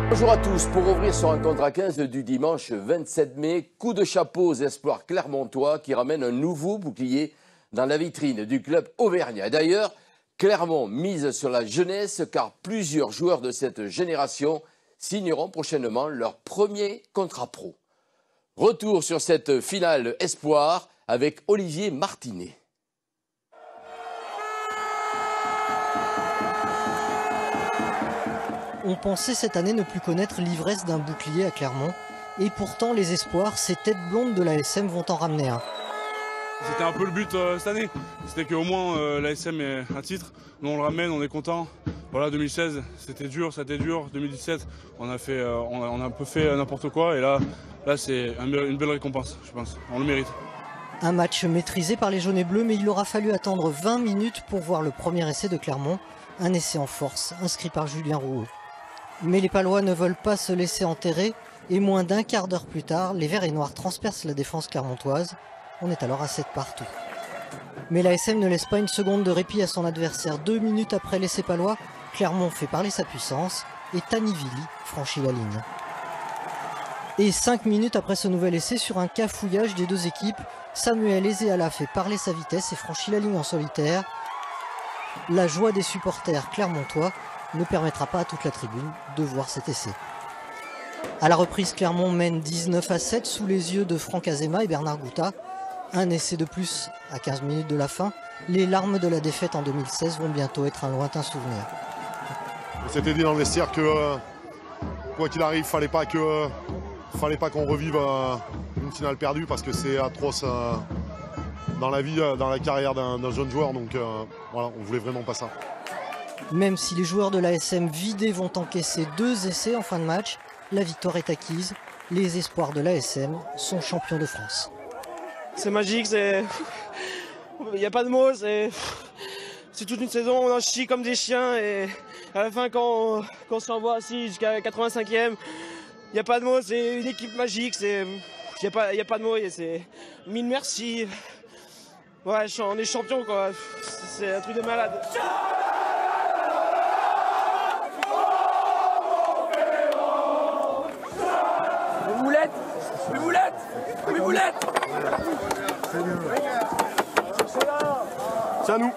Bonjour à tous. Pour ouvrir ce rencontre à 15 du dimanche 27 mai, coup de chapeau aux espoirs clermontois qui ramènent un nouveau bouclier dans la vitrine du club auvergnat. D'ailleurs, Clermont mise sur la jeunesse car plusieurs joueurs de cette génération signeront prochainement leur premier contrat pro. Retour sur cette finale espoir avec Olivier Martinet. On pensait cette année ne plus connaître l'ivresse d'un bouclier à Clermont. Et pourtant, les espoirs, ces têtes blondes de l'ASM vont en ramener un. C'était un peu le but cette année. C'était qu'au moins l'ASM ait un titre. Nous on le ramène, on est content. Voilà, 2016, c'était dur, ça a été dur. 2017, on a un peu fait n'importe quoi. Et là c'est une belle récompense, je pense. On le mérite. Un match maîtrisé par les jaunes et bleus, mais il aura fallu attendre 20 minutes pour voir le premier essai de Clermont. Un essai en force, inscrit par Julien Rouault. Mais les Palois ne veulent pas se laisser enterrer et moins d'un quart d'heure plus tard, les Verts et Noirs transpercent la défense clermontoise. On est alors à 7 partout. Mais l'ASM ne laisse pas une seconde de répit à son adversaire. 2 minutes après l'essai palois, Clermont fait parler sa puissance et Tanivili franchit la ligne. Et 5 minutes après ce nouvel essai, sur un cafouillage des deux équipes, Samuel Ezeala fait parler sa vitesse et franchit la ligne en solitaire. La joie des supporters clermontois ne permettra pas à toute la tribune de voir cet essai. À la reprise, Clermont mène 19-7 sous les yeux de Franck Azema et Bernard Gouta. Un essai de plus à 15 minutes de la fin. Les larmes de la défaite en 2016 vont bientôt être un lointain souvenir. On s'était dit dans le vestiaire que quoi qu'il arrive, fallait pas qu'on revive une finale perdue parce que c'est atroce dans la vie, dans la carrière d'un jeune joueur. Donc voilà, on voulait vraiment pas ça. Même si les joueurs de l'ASM vidés vont encaisser 2 essais en fin de match, la victoire est acquise. Les espoirs de l'ASM sont champions de France. C'est magique, il n'y a pas de mots, c'est toute une saison, on en chie comme des chiens et à la fin quand on se revoit assis jusqu'à 85e, il n'y a pas de mots, c'est une équipe magique, il n'y a pas de mots, c'est mille merci. Ouais, on est champion quoi, c'est un truc de malade. Les boulettes C'est à nous.